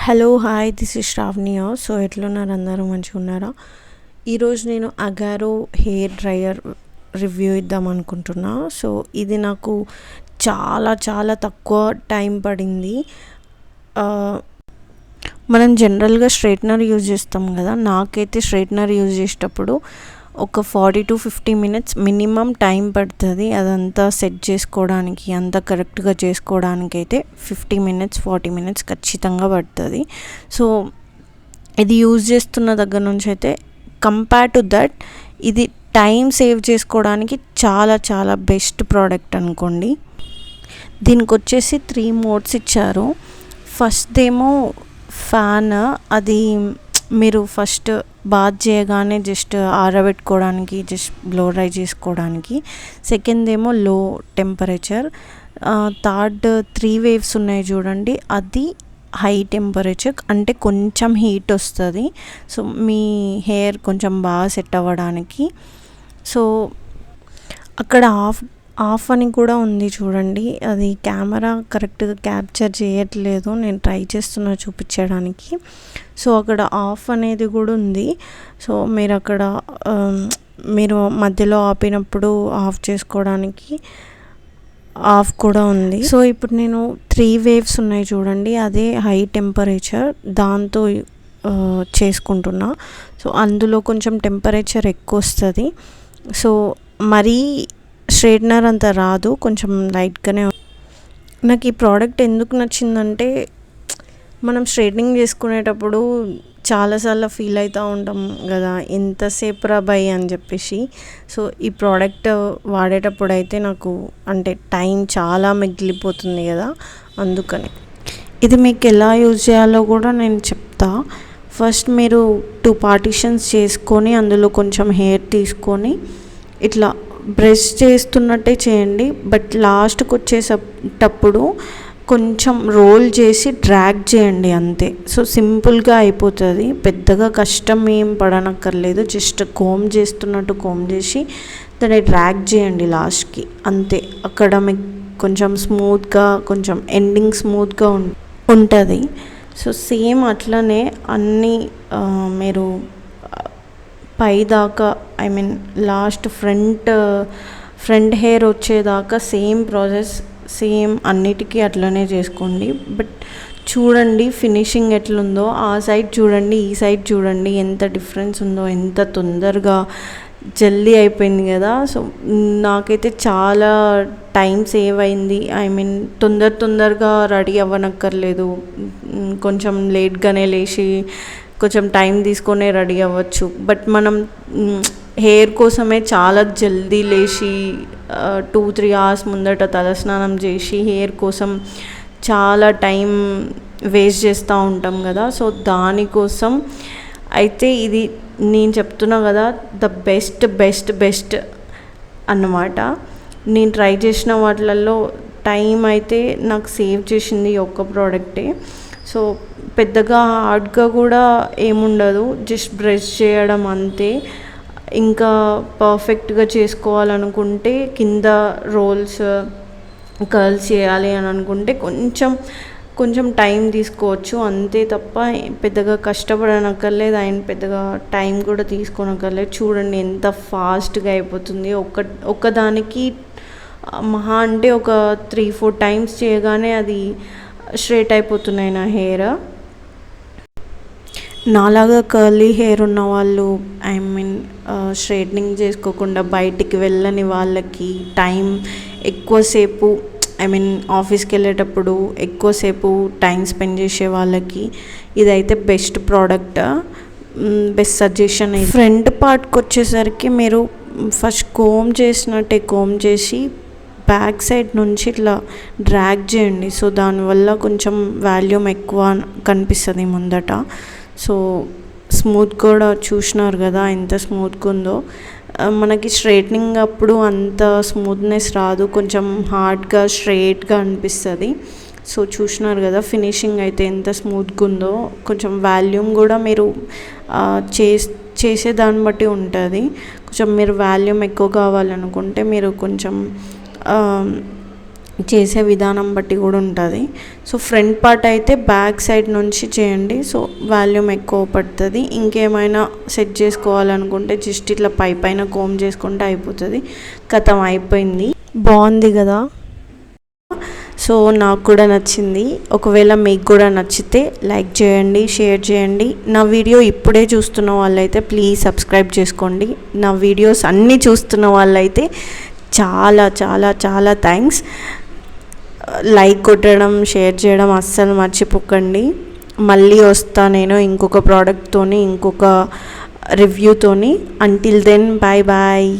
Hello hi this is Shravani. So ఎట్లున్నారు అందరూ మంచిగా ఉన్నారా? ఈరోజు నేను అగారో హెయిర్ డ్రయర్ రివ్యూ ఇద్దాం అనుకుంటున్నా. సో ఇది నాకు చాలా చాలా తక్కువ టైం పడింది. మనం జనరల్గా స్ట్రైట్నర్ యూజ్ చేస్తాం కదా, నాకైతే స్ట్రైట్నర్ యూజ్ చేసేటప్పుడు ఒక 40 to 50 minutes మినిమం టైం పడుతుంది. అదంతా సెట్ చేసుకోవడానికి, అంతా కరెక్ట్గా చేసుకోవడానికి అయితే 50 minutes 40 minutes ఖచ్చితంగా పడుతుంది. సో ఇది యూజ్ చేస్తున్న దగ్గర నుంచి అయితే కంపేర్ టు దట్ ఇది టైం సేవ్ చేసుకోవడానికి చాలా చాలా బెస్ట్ ప్రోడక్ట్ అనుకోండి. దీనికి వచ్చేసి 3 modes ఇచ్చారు. ఫస్ట్దేమో ఫ్యాన్, అది మీరు ఫస్ట్ బాత్ చేయగానే జస్ట్ ఆరబెట్టుకోవడానికి, జస్ట్ బ్లో డ్రై చేసుకోవడానికి. సెకండ్ ఏమో లో టెంపరేచర్. థర్డ్ 3 waves ఉన్నాయి చూడండి, అది హై టెంపరేచర్, అంటే కొంచెం హీట్ వస్తుంది. సో మీ హెయిర్ కొంచెం బాగా సెట్ అవ్వడానికి. సో అక్కడ ఆఫ్ అని కూడా ఉంది చూడండి, అది కెమెరా కరెక్ట్గా క్యాప్చర్ చేయట్లేదు, నేను ట్రై చేస్తున్నా చూపించడానికి. సో అక్కడ ఆఫ్ అనేది కూడా ఉంది. సో మీరు అక్కడ మీరు మధ్యలో ఆపినప్పుడు ఆఫ్ చేసుకోవడానికి ఆఫ్ కూడా ఉంది. సో ఇప్పుడు నేను 3 waves ఉన్నాయి చూడండి, అదే హై టెంపరేచర్, దాంతో చేసుకుంటున్నా. సో అందులో కొంచెం టెంపరేచర్ ఎక్కువ వస్తుంది. సో మరీ స్ట్రైట్నర్ అంత రాదు, కొంచెం లైట్గానే. నాకు ఈ ప్రోడక్ట్ ఎందుకు నచ్చిందంటే, మనం స్ట్రైట్నింగ్ చేసుకునేటప్పుడు చాలాసార్లు ఫీల్ అవుతూ ఉంటాం కదా, ఎంతసేపు రా బై అని చెప్పేసి. సో ఈ ప్రోడక్ట్ వాడేటప్పుడు అయితే నాకు అంటే టైం చాలా మిగిలిపోతుంది కదా, అందుకని. ఇది మీకు ఎలా యూజ్ చేయాలో కూడా నేను చెప్తా. ఫస్ట్ మీరు 2 partitions చేసుకొని అందులో కొంచెం హెయిర్ తీసుకొని ఇట్లా బ్రష్ చేస్తున్నట్టే చేయండి, బట్ లాస్ట్కి వచ్చేటప్పుడు కొంచెం రోల్ చేసి డ్రాగ్ చేయండి అంతే. సో సింపుల్గా అయిపోతుంది, పెద్దగా కష్టం ఏం పడనక్కర్లేదు. జస్ట్ కోమ్ చేస్తున్నట్టు కోమ్ చేసి దాన్ని డ్రాగ్ చేయండి లాస్ట్కి, అంతే. అక్కడ మీకు కొంచెం స్మూత్గా, కొంచెం ఎండింగ్ స్మూత్గా ఉంటుంది. సో సేమ్ అట్లనే అన్నీ మీరు పైదాకా, I mean last front hair వచ్చేదాకా సేమ్ ప్రాసెస్, సేమ్ అన్నిటికీ అట్లనే చేసుకోండి. బట్ చూడండి ఫినిషింగ్ ఎట్లుందో, ఆ సైడ్ చూడండి ఈ సైడ్ చూడండి, ఎంత డిఫరెన్స్ ఉందో, ఎంత తొందరగా జల్దీ అయిపోయింది కదా. సో నాకైతే చాలా టైం సేవ్ అయింది. ఐ మీన్ తొందరగా రెడీ అవ్వనక్కర్లేదు, కొంచెం లేట్గానే లేచి కొంచెం టైం తీసుకొనే రెడీ అవ్వచ్చు. బట్ మనం హెయిర్ కోసమే చాలా జల్దీ లేచి 2-3 hours ముందట తలస్నానం చేసి హెయిర్ కోసం చాలా టైం వేస్ట్ చేస్తూ ఉంటాం కదా. సో దానికోసం అయితే ఇది నేను చెప్తున్నా కదా, ద బెస్ట్ అన్నమాట. నేను ట్రై చేసిన వాటిలలో టైం అయితే నాకు సేవ్ చేసింది ఒక్క ప్రోడక్టే. సో పెద్దగా హార్డ్గా కూడా ఏముండదు, జస్ట్ బ్రష్ చేయడం అంతే. ఇంకా పర్ఫెక్ట్గా చేసుకోవాలనుకుంటే కింద రోల్స్ కర్ల్స్ చేయాలి అని అనుకుంటే కొంచెం టైం తీసుకోవచ్చు అంతే, తప్ప పెద్దగా కష్టపడనక్కర్లేదు, అండ్ పెద్దగా టైం కూడా తీసుకోనక్కర్లేదు. చూడండి ఎంత ఫాస్ట్గా అయిపోతుంది. ఒక్కదానికి మహా అంటే ఒక 3-4 times చేయగానే అది స్ట్రైట్ అయిపోతున్నాయి నా హెయిర్. నాలాగా కర్లీ హెయిర్ ఉన్న వాళ్ళు, ఐ మీన్ స్ట్రైట్నింగ్ చేసుకోకుండా బయటికి వెళ్ళని వాళ్ళకి, టైం ఎక్కువసేపు, ఐ మీన్ ఆఫీస్కి వెళ్ళేటప్పుడు ఎక్కువసేపు టైం స్పెండ్ చేసే వాళ్ళకి ఇదైతే best product, best suggestion. Front పార్ట్కి వచ్చేసరికి మీరు ఫస్ట్ కోమ్ చేసినట్టే కోమ్ చేసి బ్యాక్ సైడ్ నుంచి ఇట్లా డ్రాగ్ చేయండి. సో దానివల్ల కొంచెం వాల్యూమ్ ఎక్కువ కనిపిస్తుంది ముందట. సో స్మూత్ కూడా చూసినారు కదా ఎంత స్మూత్గా ఉందో. మనకి స్ట్రైట్నింగ్ అప్పుడు అంత స్మూత్నెస్ రాదు, కొంచెం హార్డ్గా స్ట్రైట్గా అనిపిస్తుంది. సో చూసినారు కదా ఫినిషింగ్ అయితే ఎంత స్మూత్గా ఉందో. కొంచెం వాల్యూమ్ కూడా మీరు చేసే దాన్ని బట్టి ఉంటుంది. కొంచెం మీరు వాల్యూమ్ ఎక్కువ కావాలనుకుంటే మీరు కొంచెం చేసే విధానం బట్టి కూడా ఉంటుంది. సో ఫ్రంట్ పార్ట్ అయితే బ్యాక్ సైడ్ నుంచి చేయండి, సో వాల్యూమ్ ఎక్కువ పడుతుంది. ఇంకేమైనా సెట్ చేసుకోవాలనుకుంటే జస్ట్ ఇట్లా పైన కోమ్ చేసుకుంటే అయిపోతుంది. కథం అయిపోయింది. బాగుంది కదా. సో నాకు కూడా నచ్చింది. ఒకవేళ మీకు కూడా నచ్చితే లైక్ చేయండి, షేర్ చేయండి. నా వీడియో ఇప్పుడే చూస్తున్న వాళ్ళైతే ప్లీజ్ సబ్స్క్రైబ్ చేసుకోండి. నా వీడియోస్ అన్నీ చూస్తున్న వాళ్ళైతే చాలా చాలా చాలా థ్యాంక్స్. లైక్ కొట్టడం, షేర్ చేయడం అస్సలు మర్చిపోకండి. మళ్ళీ వస్తా నేను ఇంకొక ప్రోడక్ట్తోని, ఇంకొక రివ్యూతోని. Until then bye bye.